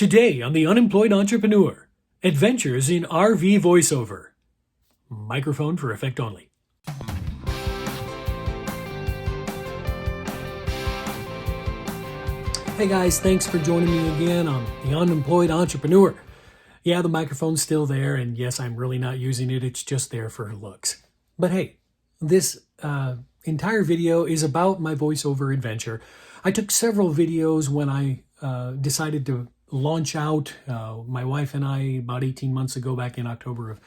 Today on The Unemployed Entrepreneur, adventures in RV voiceover. Microphone for effect only. Hey guys, thanks for joining me again on The Unemployed Entrepreneur. Yeah, the microphone's still there, and yes, I'm really not using it. It's just there for looks. But hey, this entire video is about my voiceover adventure. I took several videos when I decided to launch out. My wife and I, about 18 months ago, back in October of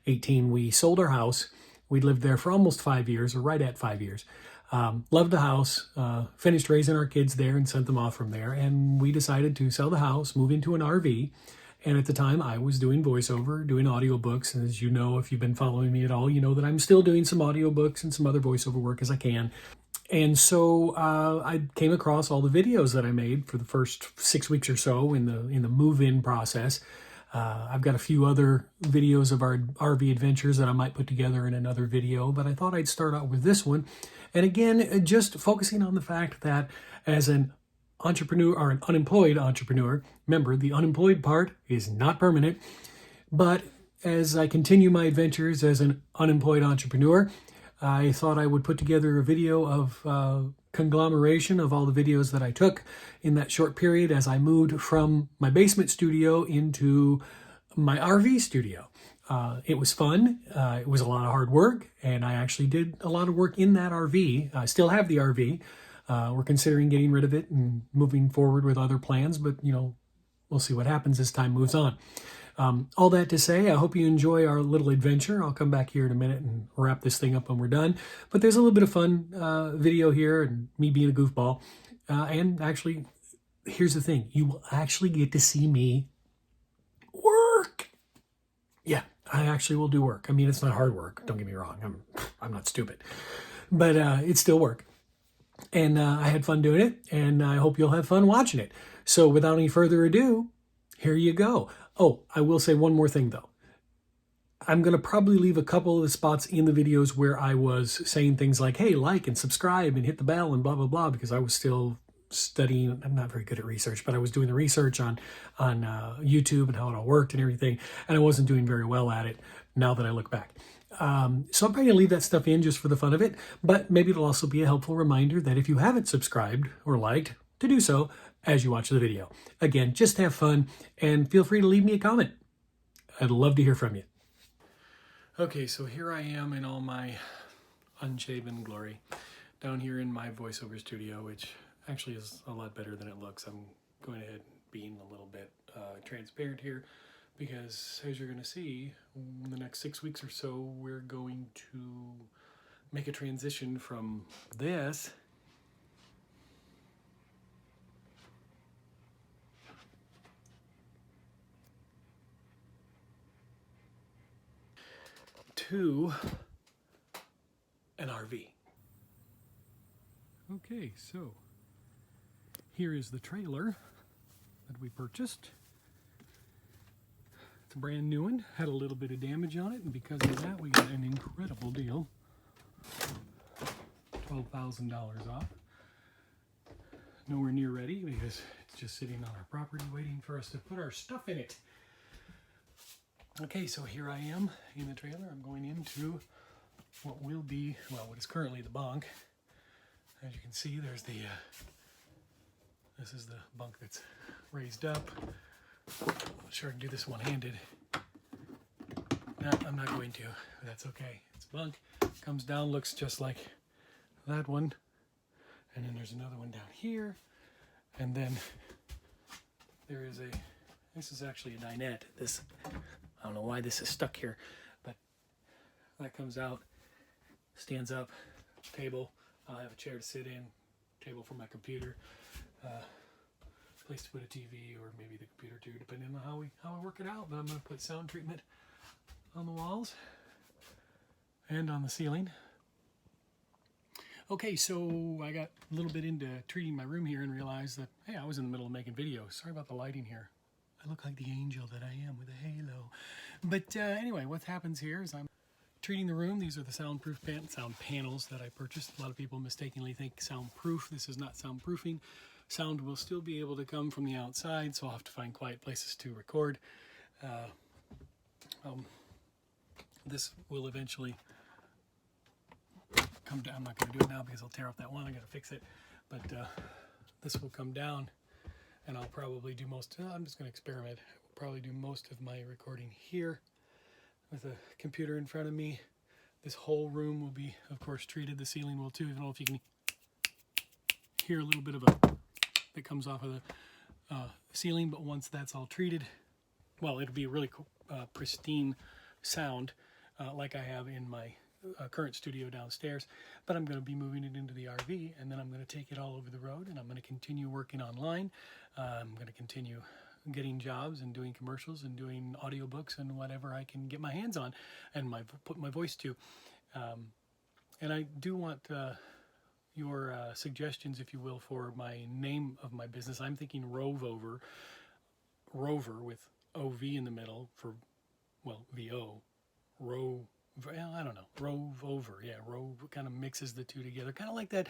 18, we sold our house. We lived there for almost 5 years, or right at 5 years. Loved the house, finished raising our kids there and sent them off from there. And we decided to sell the house, move into an RV. And at the time, I was doing voiceover, doing audiobooks. And as you know, if you've been following me at all, you know that I'm still doing some audiobooks and some other voiceover work as I can. And so I came across all the videos that I made for the first 6 weeks or so in the move-in process. I've got a few other videos of our RV adventures that I might put together in another video, but I thought I'd start out with this one. And again, just focusing on the fact that as an entrepreneur or an unemployed entrepreneur, remember the unemployed part is not permanent, but as I continue my adventures as an unemployed entrepreneur, I thought I would put together a video of conglomeration of all the videos that I took in that short period as I moved from my basement studio into my RV studio. It was fun. It was a lot of hard work, and I actually did a lot of work in that RV. I still have the RV. We're considering getting rid of it and moving forward with other plans, but you know, we'll see what happens as time moves on. All that to say, I hope you enjoy our little adventure. I'll come back here in a minute and wrap this thing up when we're done. But there's a little bit of fun video here and me being a goofball. And actually, here's the thing. You will actually get to see me work. Yeah, I actually will do work. I mean, it's not hard work. Don't get me wrong. I'm not stupid. But it's still work. And I had fun doing it. And I hope you'll have fun watching it. So without any further ado, here you go. Oh, I will say one more thing, though. I'm going to probably leave a couple of the spots in the videos where I was saying things like, hey, like and subscribe and hit the bell and blah, blah, blah, because I was still studying. I'm not very good at research, but I was doing the research on YouTube and how it all worked and everything, and I wasn't doing very well at it now that I look back. So I'm probably going to leave that stuff in just for the fun of it, but maybe it'll also be a helpful reminder that if you haven't subscribed or liked, to do so as you watch the video. Again, just have fun and feel free to leave me a comment. I'd love to hear from you. Okay, so here I am in all my unshaven glory down here in my voiceover studio, which actually is a lot better than it looks. I'm going ahead being a little bit transparent here because, as you're going to see, in the next 6 weeks or so, we're going to make a transition from this to an RV. Okay, so here is the trailer that we purchased. It's a brand new one, had a little bit of damage on it, and because of that we got an incredible deal. $12,000 off. Nowhere near ready because it's just sitting on our property waiting for us to put our stuff in it. Okay, so here I am in the trailer. I'm going into what will be, well, what is currently the bunk. As you can see, there's the, this is the bunk that's raised up. I'm not sure I can do this one-handed. No, I'm not going to. That's okay. It's a bunk. Comes down, looks just like that one. And then there's another one down here. And then there is this is actually a dinette. I don't know why this is stuck here, but that comes out, stands up, table. I'll have a chair to sit in, table for my computer, place to put a TV or maybe the computer too, depending on how we work it out. But I'm going to put sound treatment on the walls and on the ceiling. Okay, so I got a little bit into treating my room here and realized that, hey, I was in the middle of making videos. Sorry about the lighting here. I look like the angel that I am with a halo. But anyway, what happens here is I'm treating the room. These are the soundproof sound panels that I purchased. A lot of people mistakenly think soundproof. This is not soundproofing. Sound will still be able to come from the outside, so I'll have to find quiet places to record. This will eventually come down. I'm not going to do it now because I'll tear off that one. I got to fix it. But this will come down, and I'll probably do most. I'm just going to experiment. I'll probably do most of my recording here with a computer in front of me. This whole room will be, of course, treated. The ceiling will too. I don't know if you can hear a little bit of a that comes off of the ceiling, but once that's all treated, well, it'll be a really pristine sound like I have in my current studio downstairs. But I'm going to be moving it into the RV, and then I'm going to take it all over the road, and I'm going to continue working online. I'm going to continue getting jobs and doing commercials and doing audiobooks and whatever I can get my hands on and put my voice to. And I do want your suggestions, if you will, for my name of my business. I'm thinking Rover with OV in the middle for, well, VO. I don't know. Rove over. Yeah, Rove kind of mixes the two together. Kind of like that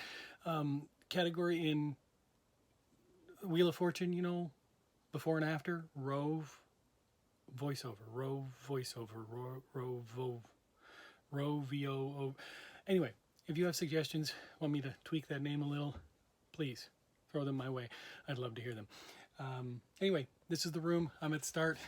category in Wheel of Fortune, you know, before and after. Rove voiceover. Rove voiceover. Rove VO. Anyway, if you have suggestions, want me to tweak that name a little, please throw them my way. I'd love to hear them. Anyway, this is the room. I'm at the start.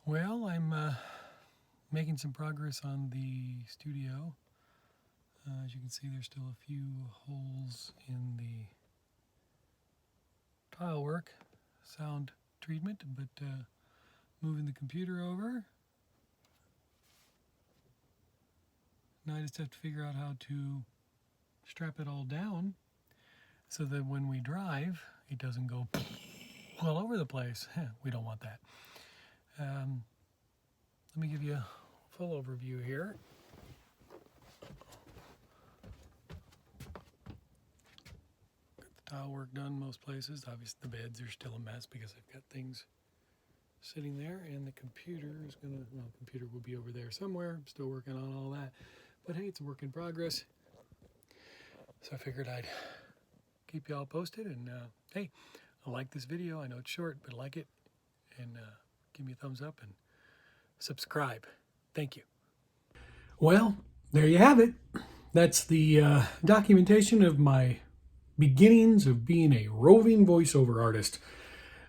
Well, I'm making some progress on the studio. As you can see, there's still a few holes in the tile work, sound treatment, but moving the computer over. Now I just have to figure out how to strap it all down so that when we drive, it doesn't go all over the place. We don't want that. Let me give you a full overview here. Got the tile work done most places. Obviously the beds are still a mess because I've got things sitting there, and the computer is computer will be over there somewhere. I'm still working on all that. But hey, it's a work in progress. So I figured I'd keep you all posted, and hey, I like this video. I know it's short, but like it, and give me a thumbs up and subscribe. Thank you. Well, there you have it. That's the documentation of my beginnings of being a roving voiceover artist.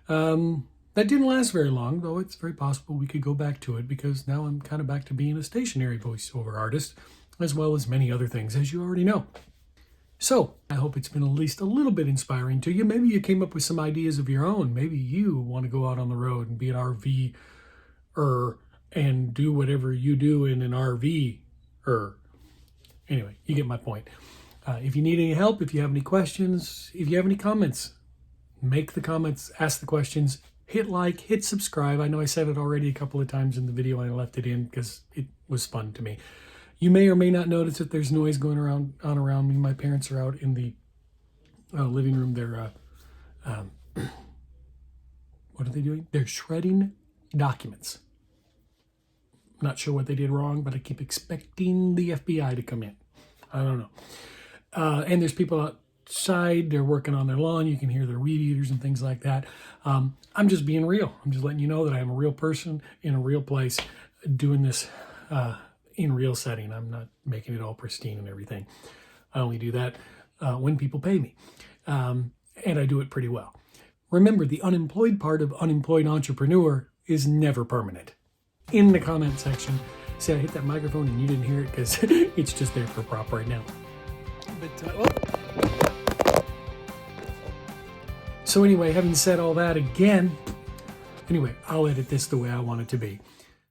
That didn't last very long, though it's very possible we could go back to it, because now I'm kind of back to being a stationary voiceover artist, as well as many other things, as you already know. So I hope it's been at least a little bit inspiring to you. Maybe you came up with some ideas of your own. Maybe you want to go out on the road and be an RV-er and do whatever you do in an RV-er. Anyway, you get my point. If you need any help, if you have any questions, if you have any comments, make the comments, ask the questions, hit like, hit subscribe. I know I said it already a couple of times in the video and I left it in because it was fun to me. You may or may not notice that there's noise going on around me. My parents are out in the living room. They're, what are they doing? They're shredding documents. Not sure what they did wrong, but I keep expecting the FBI to come in. I don't know. And there's people out outside, they're working on their lawn. You can hear their weed eaters and things like that. I'm just being real. I'm just letting you know that I am a real person in a real place doing this in real setting. I'm not making it all pristine and everything. I only do that when people pay me. And I do it pretty well. Remember, the unemployed part of unemployed entrepreneur is never permanent. In the comment section, say I hit that microphone and you didn't hear it because it's just there for prop right now. So anyway, having said all that again, anyway, I'll edit this the way I want it to be.